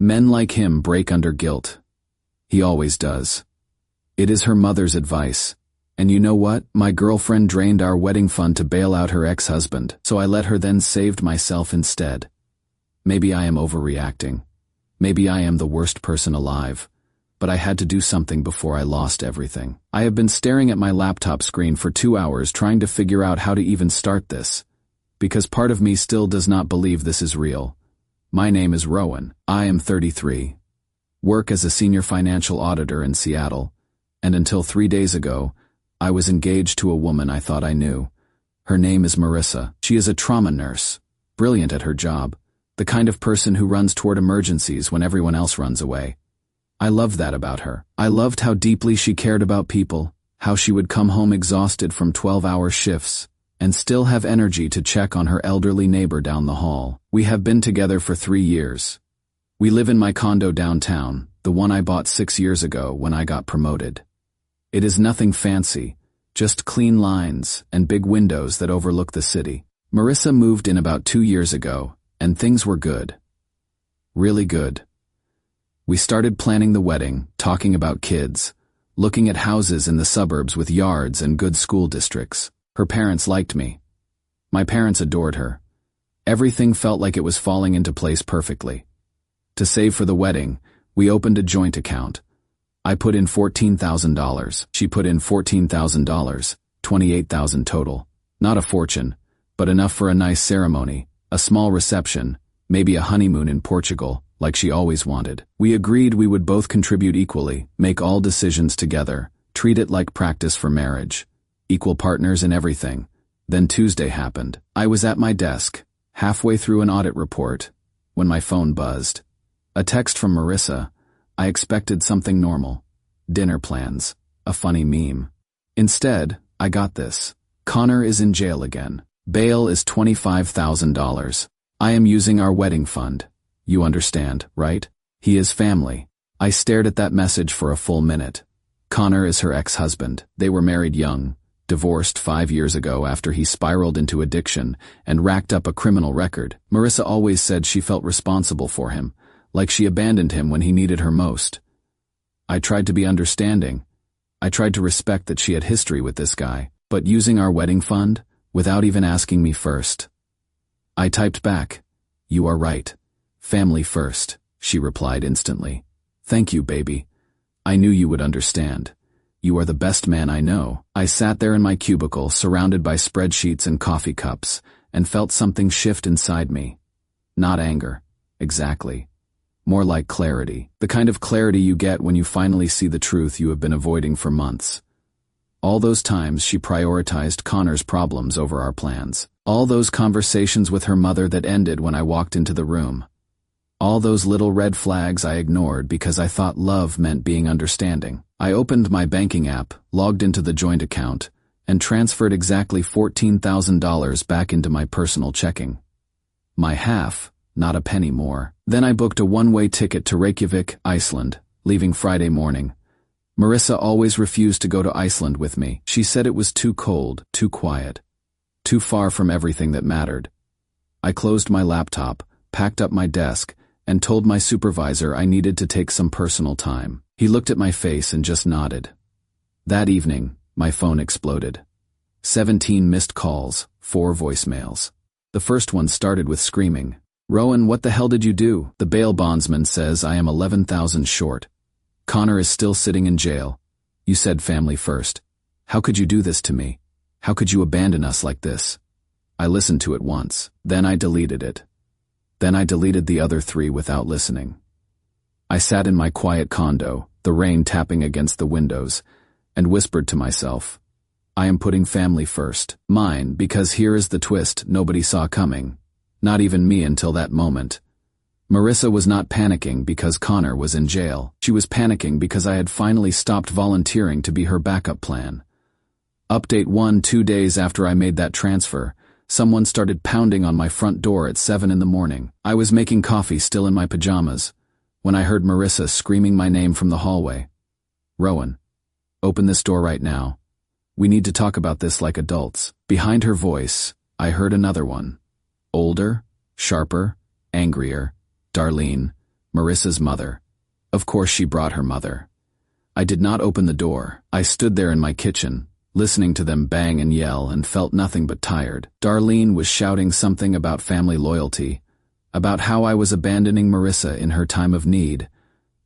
Men like him break under guilt. He always does. It is her mother's advice. And you know what? My girlfriend drained our wedding fund to bail out her ex-husband, so I let her then saved myself instead. Maybe I am overreacting. Maybe I am the worst person alive. But I had to do something before I lost everything. I have been staring at my laptop screen for 2 hours trying to figure out how to even start this. Because part of me still does not believe this is real. My name is Rowan. I am 33. Work as a senior financial auditor in Seattle. And until 3 days ago, I was engaged to a woman I thought I knew. Her name is Marissa. She is a trauma nurse, brilliant at her job, the kind of person who runs toward emergencies when everyone else runs away. I loved that about her. I loved how deeply she cared about people, how she would come home exhausted from 12-hour shifts, and still have energy to check on her elderly neighbor down the hall. We have been together for 3 years. We live in my condo downtown, the one I bought 6 years ago when I got promoted. It is nothing fancy, just clean lines and big windows that overlook the city. Marissa moved in about 2 years ago, and things were good. Really good. We started planning the wedding, talking about kids, looking at houses in the suburbs with yards and good school districts. Her parents liked me. My parents adored her. Everything felt like it was falling into place perfectly. To save for the wedding, we opened a joint account. I put in $14,000. She put in $14,000, $28,000 total. Not a fortune, but enough for a nice ceremony, a small reception, maybe a honeymoon in Portugal, like she always wanted. We agreed we would both contribute equally, make all decisions together, treat it like practice for marriage. Equal partners in everything. Then Tuesday happened. I was at my desk, halfway through an audit report, when my phone buzzed. A text from Marissa. I expected something normal. Dinner plans. A funny meme. Instead, I got this. Connor is in jail again. Bail is $25,000. I am using our wedding fund. You understand, right? He is family. I stared at that message for a full minute. Connor is her ex-husband. They were married young, divorced 5 years ago after he spiraled into addiction and racked up a criminal record. Marissa always said she felt responsible for him, like she abandoned him when he needed her most. I tried to be understanding. I tried to respect that she had history with this guy, but using our wedding fund, without even asking me first. I typed back, "You are right. Family first," she replied instantly. "Thank you, baby. I knew you would understand. You are the best man I know." I sat there in my cubicle, surrounded by spreadsheets and coffee cups, and felt something shift inside me. Not anger. Exactly. More like clarity. The kind of clarity you get when you finally see the truth you have been avoiding for months. All those times she prioritized Connor's problems over our plans. All those conversations with her mother that ended when I walked into the room. All those little red flags I ignored because I thought love meant being understanding. I opened my banking app, logged into the joint account, and transferred exactly $14,000 back into my personal checking. My half, not a penny more. Then I booked a one-way ticket to Reykjavik, Iceland, leaving Friday morning. Marissa always refused to go to Iceland with me. She said it was too cold, too quiet, too far from everything that mattered. I closed my laptop, packed up my desk, and told my supervisor I needed to take some personal time. He looked at my face and just nodded. That evening, my phone exploded. 17 missed calls, 4 voicemails. The first one started with screaming. "Rowan, what the hell did you do? The bail bondsman says I am $11,000 short. Connor is still sitting in jail. You said family first. How could you do this to me? How could you abandon us like this?" I listened to it once. Then I deleted it. Then I deleted the other 3 without listening. I sat in my quiet condo, the rain tapping against the windows, and whispered to myself, I am putting family first. Mine, because here is the twist nobody saw coming. Not even me until that moment. Marissa was not panicking because Connor was in jail. She was panicking because I had finally stopped volunteering to be her backup plan. Update 1: 2 days after I made that transfer, someone started pounding on my front door at 7 in the morning. I was making coffee still in my pajamas, when I heard Marissa screaming my name from the hallway. "Rowan, open this door right now. We need to talk about this like adults." Behind her voice, I heard another one. Older, sharper, angrier. "Darlene, Marissa's mother. Of course she brought her mother. I did not open the door. I stood there in my kitchen, listening to them bang and yell, and felt nothing but tired. Darlene was shouting something about family loyalty, about how I was abandoning Marissa in her time of need,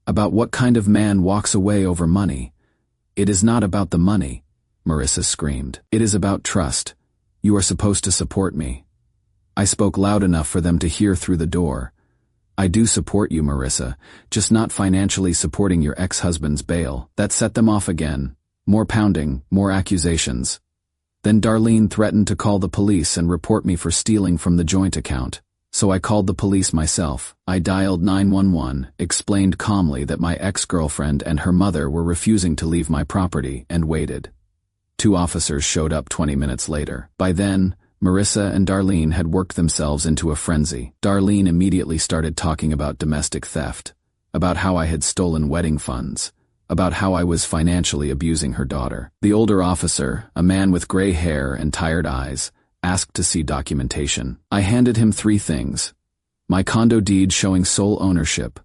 about what kind of man walks away over money. It is not about the money, Marissa screamed. It is about trust. You are supposed to support me. I spoke loud enough for them to hear through the door. I do support you, Marissa, just not financially supporting your ex-husband's bail. That set them off again. More pounding, more accusations. Then Darlene threatened to call the police and report me for stealing from the joint account. So I called the police myself. I dialed 911, explained calmly that my ex-girlfriend and her mother were refusing to leave my property, and waited. 2 officers showed up 20 minutes later. By then, Marissa and Darlene had worked themselves into a frenzy. Darlene immediately started talking about domestic theft, about how I had stolen wedding funds, about how I was financially abusing her daughter. The older officer, a man with gray hair and tired eyes, asked to see documentation. I handed him 3 things: my condo deed showing sole ownership,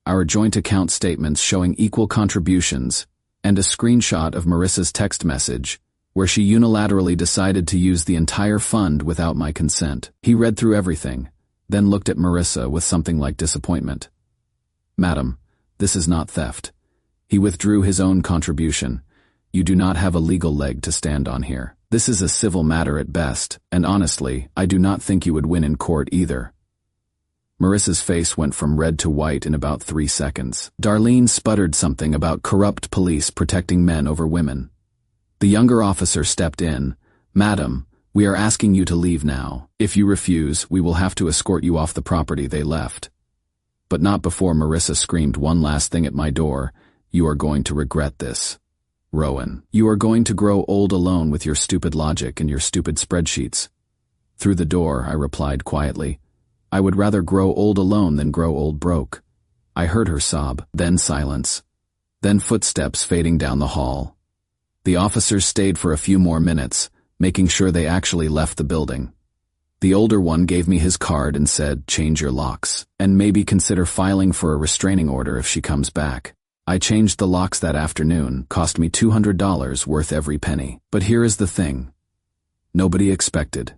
our joint account statements showing equal contributions, and a screenshot of Marissa's text message, where she unilaterally decided to use the entire fund without my consent. He read through everything, then looked at Marissa with something like disappointment. Madam, this is not theft. He withdrew his own contribution. You do not have a legal leg to stand on here. This is a civil matter at best, and honestly, I do not think you would win in court either. Marissa's face went from red to white in about 3 seconds. Darlene sputtered something about corrupt police protecting men over women. The younger officer stepped in. Madam, we are asking you to leave now. If you refuse, we will have to escort you off the property. They left. But not before Marissa screamed one last thing at my door. You are going to regret this. Rowan, you are going to grow old alone with your stupid logic and your stupid spreadsheets. Through the door, I replied quietly. I would rather grow old alone than grow old broke. I heard her sob, then silence. Then footsteps fading down the hall. The officers stayed for a few more minutes, making sure they actually left the building. The older one gave me his card and said, change your locks, and maybe consider filing for a restraining order if she comes back. I changed the locks that afternoon, cost me $200 worth every penny. But here is the thing. Nobody expected,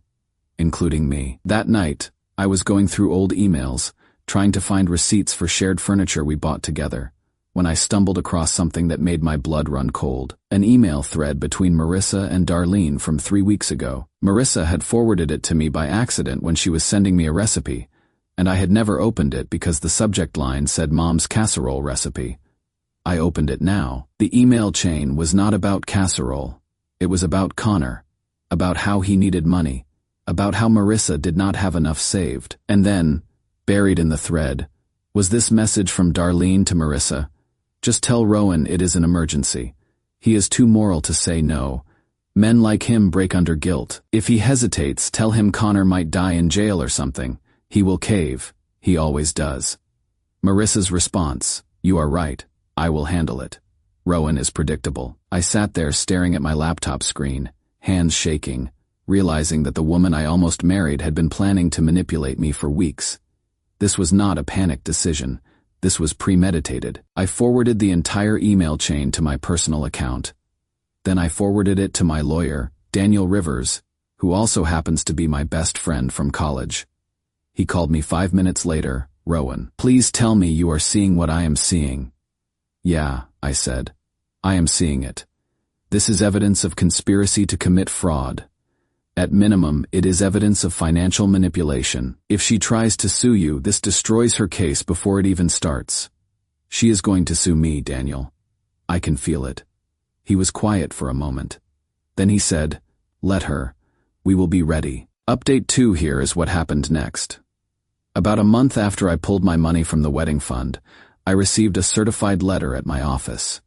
including me. That night, I was going through old emails, trying to find receipts for shared furniture we bought together, when I stumbled across something that made my blood run cold. An email thread between Marissa and Darlene from 3 weeks ago. Marissa had forwarded it to me by accident when she was sending me a recipe, and I had never opened it because the subject line said Mom's casserole recipe. I opened it now. The email chain was not about casserole. It was about Connor, about how he needed money, about how Marissa did not have enough saved. And then, buried in the thread, was this message from Darlene to Marissa. Just tell Rowan it is an emergency. He is too moral to say no. Men like him break under guilt. If he hesitates, tell him Connor might die in jail or something. He will cave. He always does. Marissa's response, you are right. I will handle it. Rowan is predictable. I sat there staring at my laptop screen, hands shaking, realizing that the woman I almost married had been planning to manipulate me for weeks. This was not a panicked decision. This was premeditated. I forwarded the entire email chain to my personal account. Then I forwarded it to my lawyer, Daniel Rivers, who also happens to be my best friend from college. He called me 5 minutes later. Rowan, please tell me you are seeing what I am seeing. Yeah, I said. I am seeing it. This is evidence of conspiracy to commit fraud. At minimum, it is evidence of financial manipulation. If she tries to sue you, this destroys her case before it even starts. She is going to sue me, Daniel. I can feel it. He was quiet for a moment. Then he said, let her. We will be ready. Update 2 here is what happened next. About a month after I pulled my money from the wedding fund, I received a certified letter at my office.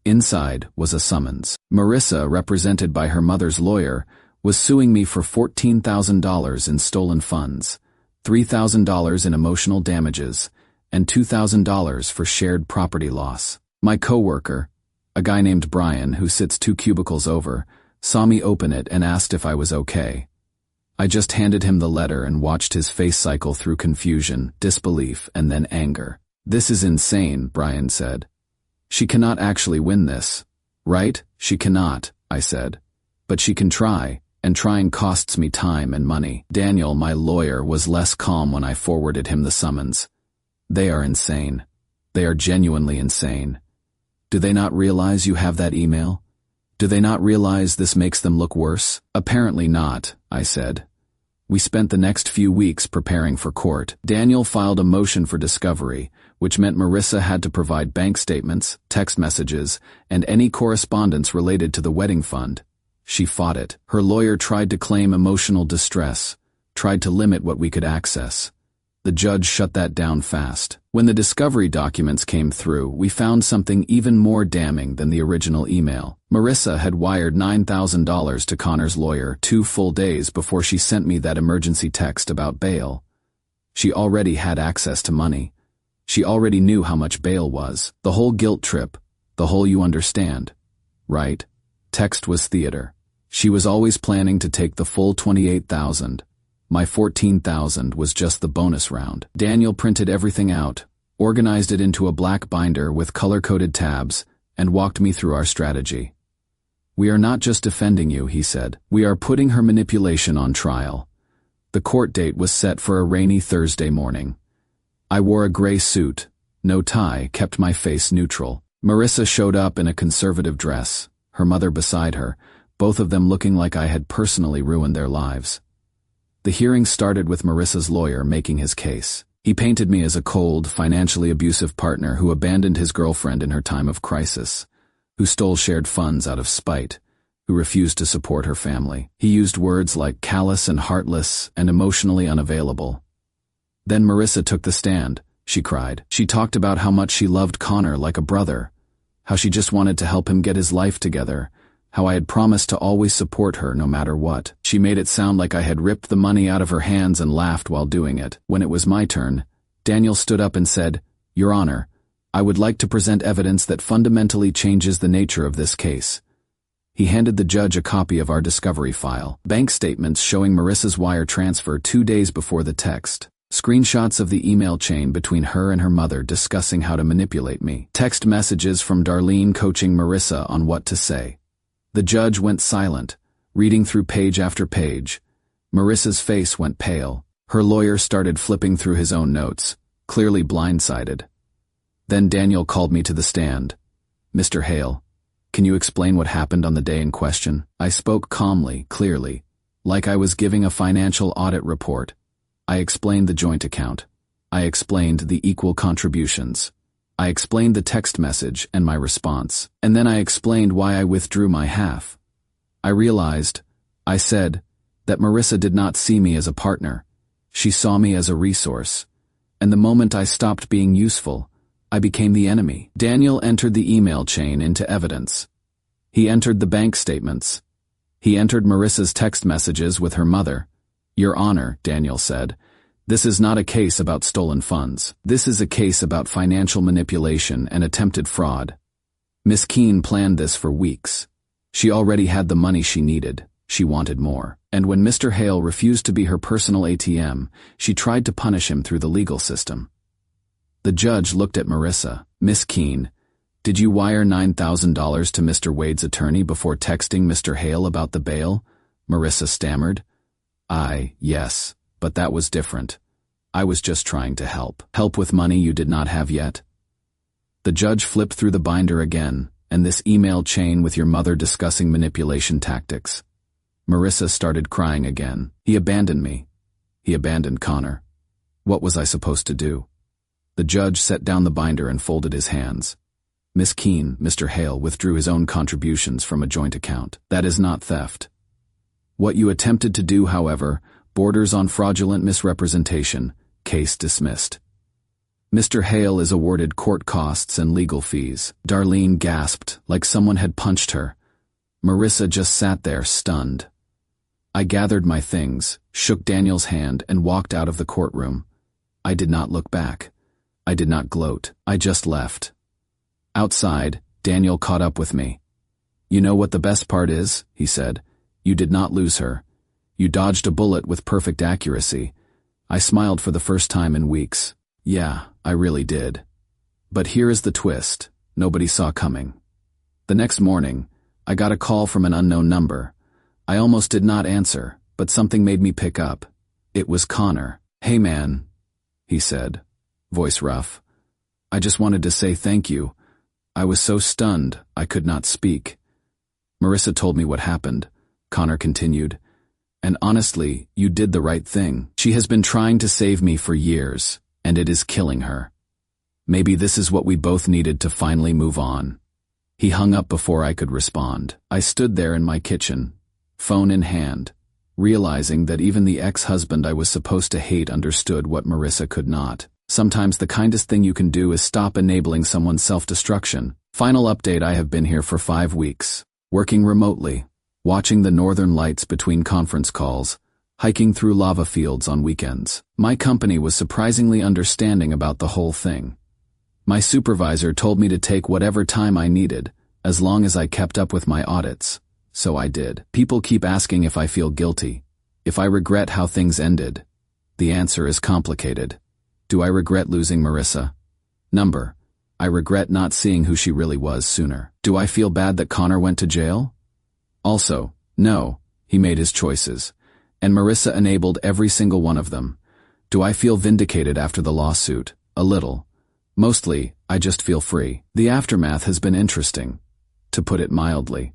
Inside was a summons. Marissa, represented by her mother's lawyer, was suing me for $14,000 in stolen funds, $3,000 in emotional damages, and $2,000 for shared property loss. My coworker, a guy named Brian who sits 2 cubicles over, saw me open it and asked if I was okay. I just handed him the letter and watched his face cycle through confusion, disbelief, and then anger. "This is insane," Brian said. "She cannot actually win this. Right? She cannot," I said. "But she can try, and trying costs me time and money." Daniel, my lawyer, was less calm when I forwarded him the summons. "They are insane. They are genuinely insane. Do they not realize you have that email? Do they not realize this makes them look worse?" "Apparently not," I said. We spent the next few weeks preparing for court. Daniel filed a motion for discovery, which meant Marissa had to provide bank statements, text messages, and any correspondence related to the wedding fund. She fought it. Her lawyer tried to claim emotional distress, tried to limit what we could access. The judge shut that down fast. When the discovery documents came through, we found something even more damning than the original email. Marissa had wired $9,000 to Connor's lawyer 2 full days before she sent me that emergency text about bail. She already had access to money. She already knew how much bail was. The whole guilt trip, the whole you understand, right? Text was theater. She was always planning to take the full $28,000. My $14,000 was just the bonus round. Daniel printed everything out, organized it into a black binder with color-coded tabs, and walked me through our strategy. "We are not just defending you," he said. "We are putting her manipulation on trial." The court date was set for a rainy Thursday morning. I wore a gray suit, no tie, kept my face neutral. Marissa showed up in a conservative dress, her mother beside her, both of them looking like I had personally ruined their lives. The hearing started with Marissa's lawyer making his case. He painted me as a cold, financially abusive partner who abandoned his girlfriend in her time of crisis, who stole shared funds out of spite, who refused to support her family. He used words like callous and heartless and emotionally unavailable. Then Marissa took the stand. She cried. She talked about how much she loved Connor like a brother, how she just wanted to help him get his life together, how I had promised to always support her no matter what. She made it sound like I had ripped the money out of her hands and laughed while doing it. When it was my turn, Daniel stood up and said, "Your Honor, I would like to present evidence that fundamentally changes the nature of this case." He handed the judge a copy of our discovery file, bank statements showing Marissa's wire transfer 2 days before the text, screenshots of the email chain between her and her mother discussing how to manipulate me, text messages from Darlene coaching Marissa on what to say. The judge went silent, reading through page after page. Marissa's face went pale. Her lawyer started flipping through his own notes, clearly blindsided. Then Daniel called me to the stand. "Mr. Hale, can you explain what happened on the day in question?" I spoke calmly, clearly, like I was giving a financial audit report. I explained the joint account. I explained the equal contributions. I explained the text message and my response, and then I explained why I withdrew my half. I realized, I said, that Marissa did not see me as a partner. She saw me as a resource. And the moment I stopped being useful, I became the enemy. Daniel entered the email chain into evidence. He entered the bank statements. He entered Marissa's text messages with her mother. "Your Honor," Daniel said, "this is not a case about stolen funds. This is a case about financial manipulation and attempted fraud. Miss Keene planned this for weeks. She already had the money she needed. She wanted more. And when Mr. Hale refused to be her personal ATM, she tried to punish him through the legal system." The judge looked at Marissa. "Miss Keene, did you wire $9,000 to Mr. Wade's attorney before texting Mr. Hale about the bail?" Marissa stammered. Yes. But that was different. I was just trying to help. Help with money you did not have yet." The judge flipped through the binder again, and this email chain with your mother discussing manipulation tactics. Marissa started crying again. "He abandoned me. He abandoned Connor. What was I supposed to do?" The judge set down the binder and folded his hands. "Miss Keene, Mr. Hale withdrew his own contributions from a joint account. That is not theft. What you attempted to do, however, borders on fraudulent misrepresentation. Case dismissed." Mr. Hale is awarded court costs and legal fees. Darlene gasped, like someone had punched her. Marissa just sat there, stunned. I gathered my things, shook Daniel's hand, and walked out of the courtroom. I did not look back. I did not gloat. I just left. Outside, Daniel caught up with me. "You know what the best part is?" he said. "You did not lose her. You dodged a bullet with perfect accuracy." I smiled for the first time in weeks. "Yeah, I really did." But here is the twist nobody saw coming. The next morning, I got a call from an unknown number. I almost did not answer, but something made me pick up. It was Connor. "Hey man," he said, voice rough. "I just wanted to say thank you. I was so stunned, I could not speak." "Marissa told me what happened," Connor continued. "And honestly, you did the right thing. She has been trying to save me for years, and it is killing her. Maybe this is what we both needed to finally move on." He hung up before I could respond. I stood there in my kitchen, phone in hand, realizing that even the ex-husband I was supposed to hate understood what Marissa could not. Sometimes the kindest thing you can do is stop enabling someone's self-destruction. Final update: I have been here for 5 weeks, working remotely, watching the northern lights between conference calls, hiking through lava fields on weekends. My company was surprisingly understanding about the whole thing. My supervisor told me to take whatever time I needed, as long as I kept up with my audits. So I did. People keep asking if I feel guilty, if I regret how things ended. The answer is complicated. Do I regret losing Marissa? Number: I regret not seeing who she really was sooner. Do I feel bad that Connor went to jail? Also, no, he made his choices, and Marissa enabled every single one of them. Do I feel vindicated after the lawsuit? A little. Mostly, I just feel free. The aftermath has been interesting, to put it mildly.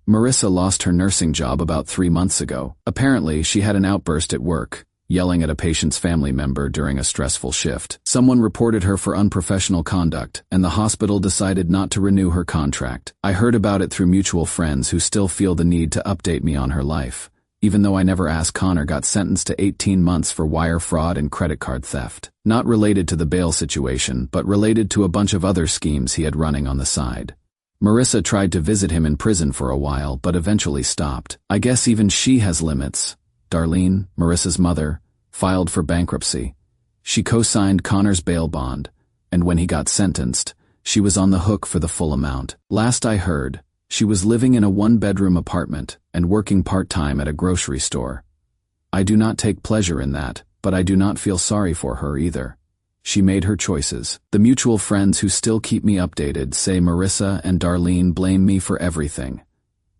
Marissa lost her nursing job about 3 months ago. Apparently, she had an outburst at work, yelling at a patient's family member during a stressful shift. Someone reported her for unprofessional conduct, and the hospital decided not to renew her contract. I heard about it through mutual friends who still feel the need to update me on her life. Even though I never asked, Connor got sentenced to 18 months for wire fraud and credit card theft. Not related to the bail situation, but related to a bunch of other schemes he had running on the side. Marissa tried to visit him in prison for a while, but eventually stopped. I guess even she has limits. Darlene, Marissa's mother, filed for bankruptcy. She co-signed Connor's bail bond, and when he got sentenced, she was on the hook for the full amount. Last I heard, she was living in a 1-bedroom apartment and working part-time at a grocery store. I do not take pleasure in that, but I do not feel sorry for her either. She made her choices. The mutual friends who still keep me updated say Marissa and Darlene blame me for everything.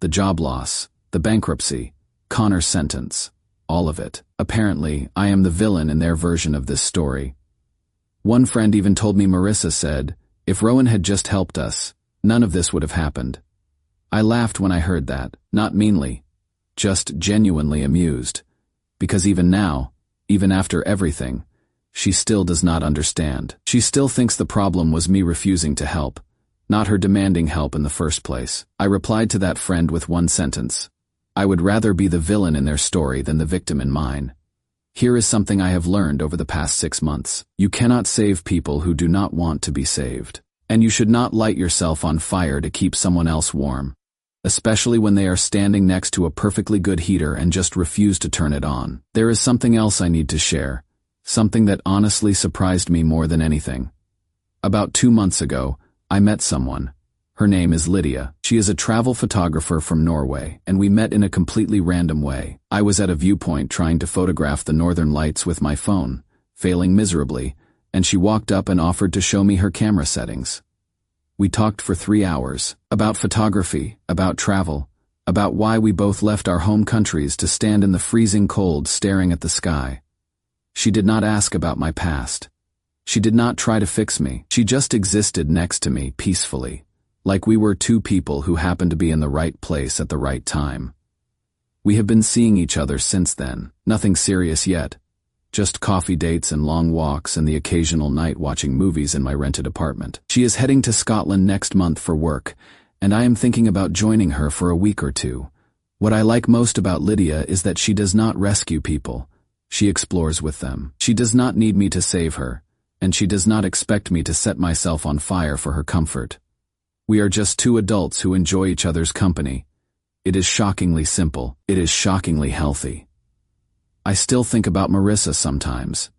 The job loss, the bankruptcy, Connor's sentence, all of it. Apparently, I am the villain in their version of this story. One friend even told me Marissa said, if Rowan had just helped us, none of this would have happened. I laughed when I heard that, not meanly, just genuinely amused. Because even now, even after everything, she still does not understand. She still thinks the problem was me refusing to help, not her demanding help in the first place. I replied to that friend with one sentence. I would rather be the villain in their story than the victim in mine. Here is something I have learned over the past 6 months. You cannot save people who do not want to be saved. And you should not light yourself on fire to keep someone else warm, especially when they are standing next to a perfectly good heater and just refuse to turn it on. There is something else I need to share, something that honestly surprised me more than anything. About 2 months ago, I met someone. Her name is Lydia. She is a travel photographer from Norway, and we met in a completely random way. I was at a viewpoint trying to photograph the northern lights with my phone, failing miserably, and she walked up and offered to show me her camera settings. We talked for 3 hours, about photography, about travel, about why we both left our home countries to stand in the freezing cold staring at the sky. She did not ask about my past. She did not try to fix me. She just existed next to me peacefully, like we were two people who happened to be in the right place at the right time. We have been seeing each other since then, nothing serious yet. Just coffee dates and long walks and the occasional night watching movies in my rented apartment. She is heading to Scotland next month for work, and I am thinking about joining her for a week or two. What I like most about Lydia is that she does not rescue people. She explores with them. She does not need me to save her, and she does not expect me to set myself on fire for her comfort. We are just two adults who enjoy each other's company. It is shockingly simple. It is shockingly healthy. I still think about Marissa sometimes.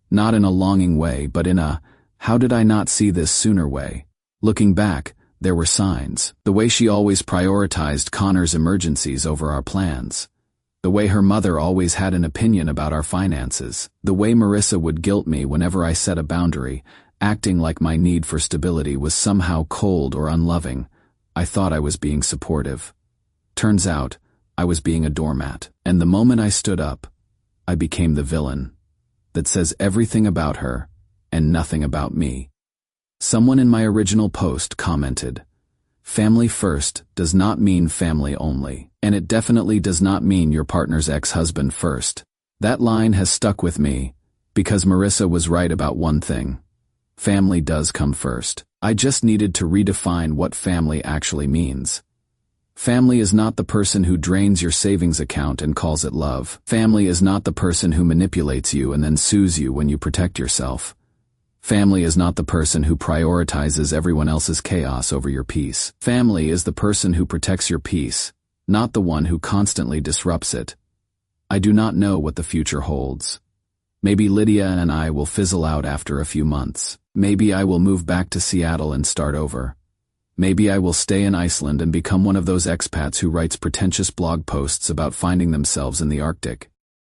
Not in a longing way, but in a, how did I not see this sooner way? Looking back, there were signs. The way she always prioritized Connor's emergencies over our plans. The way her mother always had an opinion about our finances. The way Marissa would guilt me whenever I set a boundary, acting like my need for stability was somehow cold or unloving. I thought I was being supportive. Turns out, I was being a doormat. And the moment I stood up, I became the villain that says everything about her and nothing about me. Someone in my original post commented, "Family first does not mean family only, and it definitely does not mean your partner's ex-husband first." That line has stuck with me because Marissa was right about one thing. Family does come first. I just needed to redefine what family actually means. Family is not the person who drains your savings account and calls it love. Family is not the person who manipulates you and then sues you when you protect yourself. Family is not the person who prioritizes everyone else's chaos over your peace. Family is the person who protects your peace, not the one who constantly disrupts it. I do not know what the future holds. Maybe Lydia and I will fizzle out after a few months. Maybe I will move back to Seattle and start over. Maybe I will stay in Iceland and become one of those expats who writes pretentious blog posts about finding themselves in the Arctic.